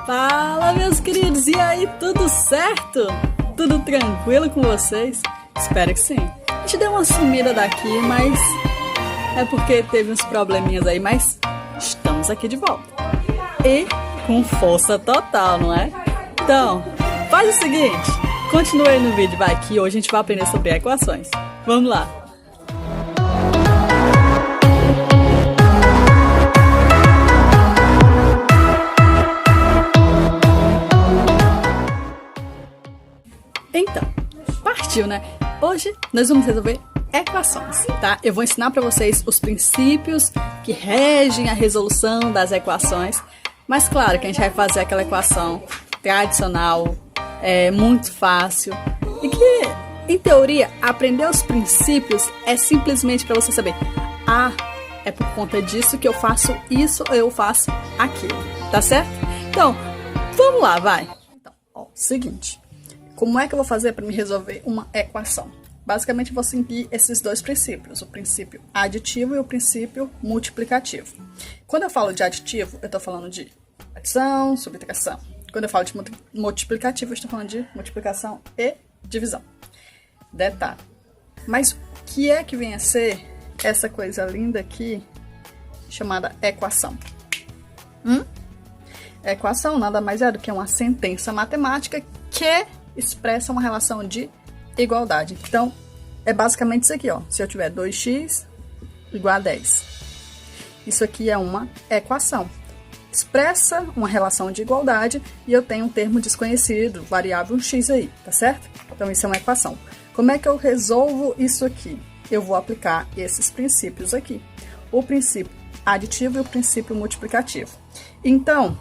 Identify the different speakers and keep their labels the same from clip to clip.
Speaker 1: Fala, meus queridos, e aí, tudo certo? Tudo tranquilo com vocês? Espero que sim. A gente deu uma sumida daqui, mas é porque teve uns probleminhas aí, mas estamos aqui de volta. E com força total, não é? Então, faz o seguinte, continue aí no vídeo, vai, que hoje a gente vai aprender sobre equações. Vamos lá! Então, partiu, né? Hoje nós vamos resolver equações, tá? Eu vou ensinar para vocês os princípios que regem a resolução das equações, mas claro que a gente vai fazer aquela equação tradicional, muito fácil, e que, em teoria, aprender os princípios é simplesmente para você saber, é por conta disso que eu faço isso ou eu faço aquilo, tá certo? Então, vamos lá, vai! Então, seguinte... Como é que eu vou fazer para me resolver uma equação? Basicamente, eu vou seguir esses dois princípios, o princípio aditivo e o princípio multiplicativo. Quando eu falo de aditivo, eu estou falando de adição, subtração. Quando eu falo de multiplicativo, eu estou falando de multiplicação e divisão. Detalhe. Mas o que é que vem a ser essa coisa linda aqui, chamada equação? Equação nada mais é do que uma sentença matemática que expressa uma relação de igualdade. Então, é basicamente isso aqui, ó. Se eu tiver 2x igual a 10. Isso aqui é uma equação. Expressa uma relação de igualdade e eu tenho um termo desconhecido, variável x aí, tá certo? Então, isso é uma equação. Como é que eu resolvo isso aqui? Eu vou aplicar esses princípios aqui. O princípio aditivo e o princípio multiplicativo. Então,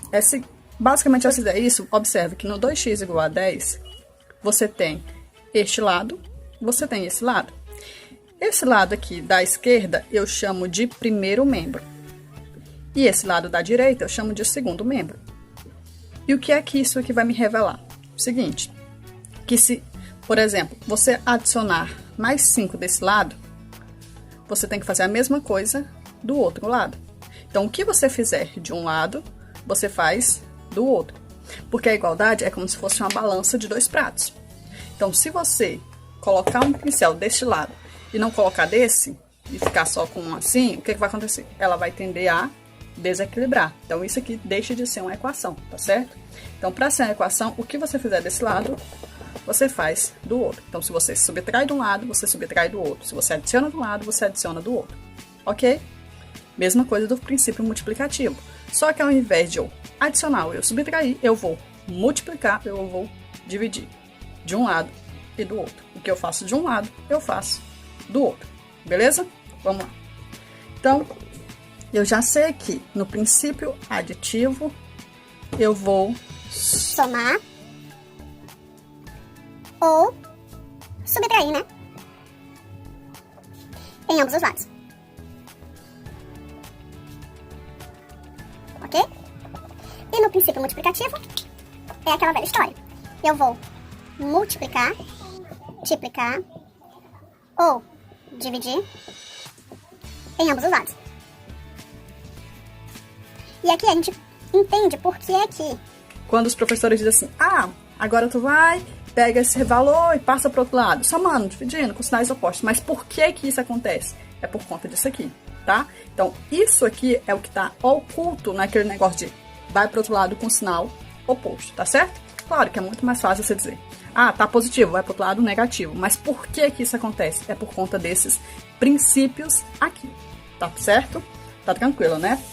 Speaker 1: basicamente, ao fizer isso, observe que no 2x igual a 10, você tem este lado, você tem esse lado. Esse lado aqui da esquerda eu chamo de primeiro membro. E esse lado da direita eu chamo de segundo membro. E o que é que isso aqui vai me revelar? O seguinte, que se, por exemplo, você adicionar mais 5 desse lado, você tem que fazer a mesma coisa do outro lado. Então, o que você fizer de um lado, você faz do outro. Porque a igualdade é como se fosse uma balança de dois pratos. Então, se você colocar um pincel deste lado e não colocar desse, e ficar só com um assim, o que vai acontecer? Ela vai tender a desequilibrar. Então, isso aqui deixa de ser uma equação, tá certo? Então, para ser uma equação, o que você fizer desse lado, você faz do outro. Então, se você subtrai de um lado, você subtrai do outro. Se você adiciona de um lado, você adiciona do outro. Ok? Mesma coisa do princípio multiplicativo. Só que ao invés de eu adicionar ou eu subtrair, eu vou multiplicar, eu vou dividir de um lado e do outro. O que eu faço de um lado, eu faço do outro. Beleza? Vamos lá. Então, eu já sei que no princípio aditivo, eu vou
Speaker 2: somar ou subtrair, né? Em ambos os lados. Ok? E no princípio multiplicativo, é aquela velha história. Eu vou multiplicar, multiplicar ou dividir em ambos os lados. E aqui a gente entende por que é que...
Speaker 1: Quando os professores dizem assim, agora tu vai, pega esse valor e passa para o outro lado. Somando, dividindo, com sinais opostos. Mas por que que isso acontece? É por conta disso aqui, tá? Então, isso aqui é o que está oculto naquele negócio de vai para o outro lado com sinal oposto, tá certo? Claro que é muito mais fácil você dizer, tá positivo, vai para o outro lado negativo. Mas por que que isso acontece? É por conta desses princípios aqui, tá certo? Tá tranquilo, né?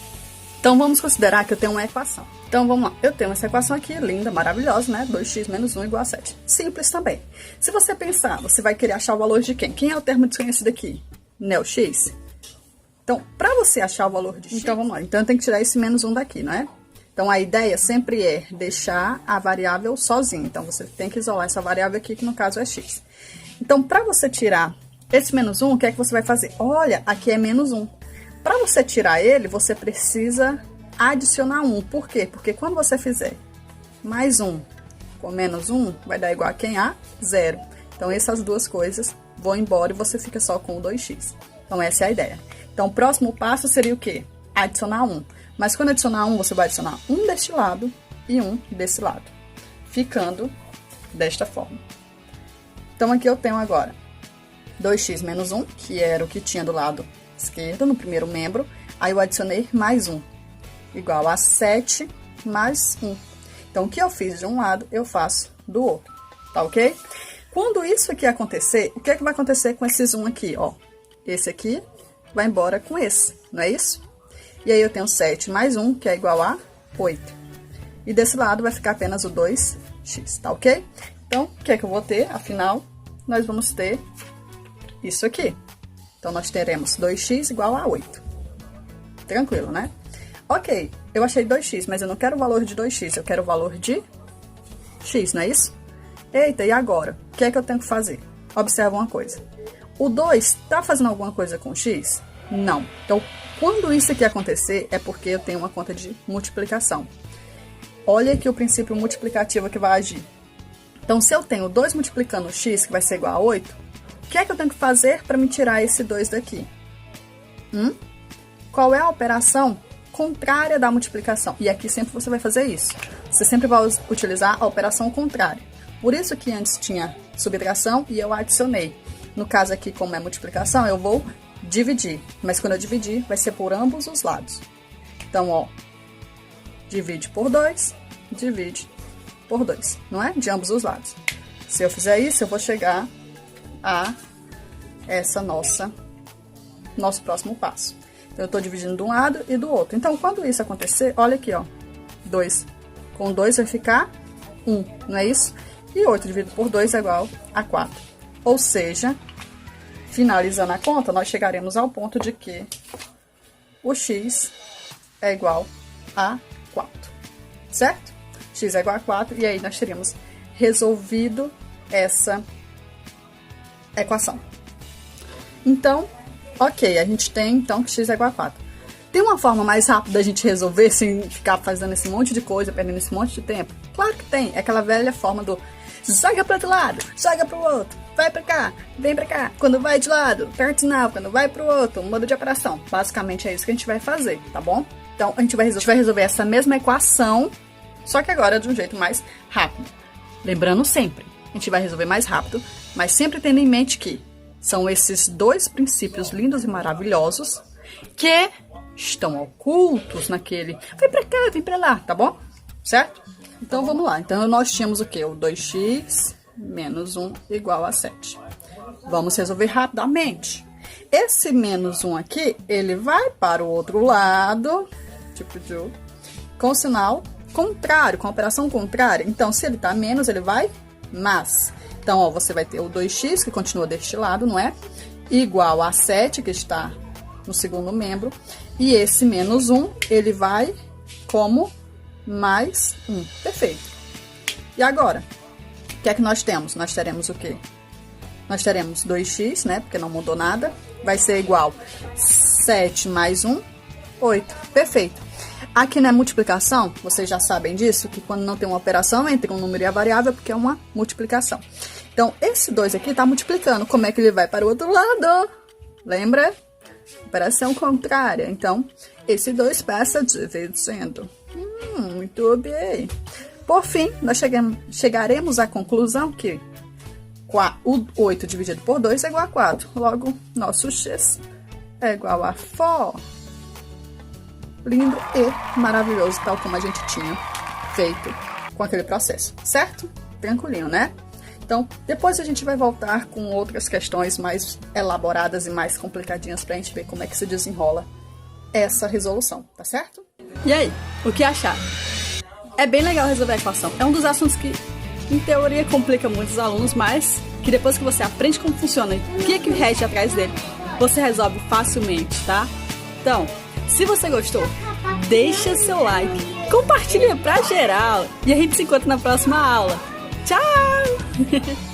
Speaker 1: Então, vamos considerar que eu tenho uma equação. Então, vamos lá. Eu tenho essa equação aqui, linda, maravilhosa, né? 2x menos 1 igual a 7. Simples também. Se você pensar, você vai querer achar o valor de quem? Quem é o termo desconhecido aqui? Né, o x? Então, para você achar o valor de x... Então, vamos lá. Então, eu tenho que tirar esse menos 1 daqui, não é? Então, a ideia sempre é deixar a variável sozinha. Então, você tem que isolar essa variável aqui, que no caso é x. Então, para você tirar esse menos 1, o que é que você vai fazer? Olha, aqui é menos 1. Para você tirar ele, você precisa adicionar 1. Por quê? Porque quando você fizer mais 1 com menos 1, vai dar igual a quem? A 0. Então, essas duas coisas vão embora e você fica só com o 2x. Então, essa é a ideia. Então, o próximo passo seria o quê? Adicionar 1. Mas quando adicionar 1, você vai adicionar 1 deste lado e 1 desse lado, ficando desta forma. Então, aqui eu tenho agora 2x menos 1, que era o que tinha do lado esquerdo, no primeiro membro. Aí eu adicionei mais 1, igual a 7 mais 1. Então, o que eu fiz de um lado, eu faço do outro, tá ok? Quando isso aqui acontecer, o que é que vai acontecer com esses 1 aqui, ó? Esse aqui vai embora com esse, não é isso? E aí eu tenho 7 mais 1, que é igual a 8. E desse lado vai ficar apenas o 2x, tá ok? Então, o que é que eu vou ter? Afinal, nós vamos ter isso aqui. Então, nós teremos 2x igual a 8. Tranquilo, né? Ok, eu achei 2x, mas eu não quero o valor de 2x, eu quero o valor de x, não é isso? Eita, e agora? O que é que eu tenho que fazer? Observa uma coisa. O 2 tá fazendo alguma coisa com x? Não. Então, quando isso aqui acontecer, é porque eu tenho uma conta de multiplicação. Olha aqui o princípio multiplicativo que vai agir. Então, se eu tenho 2 multiplicando x, que vai ser igual a 8, o que é que eu tenho que fazer para me tirar esse 2 daqui? Qual é a operação contrária da multiplicação? E aqui sempre você vai fazer isso. Você sempre vai utilizar a operação contrária. Por isso que antes tinha subtração e eu adicionei. No caso aqui, como é multiplicação, eu vou dividir. Mas quando eu dividir, vai ser por ambos os lados. Então, ó, divide por 2, divide por 2, não é? De ambos os lados. Se eu fizer isso, eu vou chegar a essa nosso próximo passo. Então, eu tô dividindo de um lado e do outro. Então, quando isso acontecer, olha aqui, ó, 2 com 2 vai ficar 1, não é isso? E 8 dividido por 2 é igual a 4. Ou seja, finalizando a conta, nós chegaremos ao ponto de que o x é igual a 4, certo? X é igual a 4, e aí nós teríamos resolvido essa equação. Então, ok, a gente tem então que x é igual a 4. Tem uma forma mais rápida da gente resolver sem ficar fazendo esse monte de coisa, perdendo esse monte de tempo? Claro que tem, é aquela velha forma do joga para outro lado, joga para o outro, vai para cá, vem para cá. Quando vai de lado, aperta o sinal, quando vai para o outro, muda de operação. Basicamente é isso que a gente vai fazer, tá bom? Então, a gente vai resolver essa mesma equação, só que agora de um jeito mais rápido. Lembrando sempre, a gente vai resolver mais rápido, mas sempre tendo em mente que são esses dois princípios lindos e maravilhosos que estão ocultos naquele vem pra cá, vem pra lá, tá bom? Certo? Então, vamos lá. Então, nós tínhamos o quê? O 2x menos 1 igual a 7. Vamos resolver rapidamente. Esse menos 1 aqui, ele vai para o outro lado, com o sinal contrário, com a operação contrária. Então, se ele tá menos, ele vai mais. Então, ó, você vai ter o 2x, que continua deste lado, não é? Igual a 7, que está no segundo membro. E esse menos 1, ele vai como mais 1. Perfeito. E agora, o que é que nós temos? Nós teremos o quê? Nós teremos 2x, né? Porque não mudou nada. Vai ser igual 7 mais 1, 8. Perfeito. Aqui na multiplicação, vocês já sabem disso, que quando não tem uma operação entre um número e a variável, é porque é uma multiplicação. Então, esse 2 aqui está multiplicando. Como é que ele vai para o outro lado? Lembra? Operação contrária. Então, esse 2 passa dividindo. Muito bem. Por fim, nós chegaremos à conclusão que o 8 dividido por 2 é igual a 4. Logo, nosso x é igual a 4. Lindo e maravilhoso, tal como a gente tinha feito com aquele processo, certo? Tranquilinho, né? Então, depois a gente vai voltar com outras questões mais elaboradas e mais complicadinhas pra gente ver como é que se desenrola essa resolução, tá certo?
Speaker 3: E aí, o que acharam? É bem legal resolver a equação. É um dos assuntos que, em teoria, complica muitos alunos, mas que depois que você aprende como funciona e o que rege atrás dele, você resolve facilmente, tá? Então, se você gostou, deixa seu like, compartilha pra geral e a gente se encontra na próxima aula. Tchau!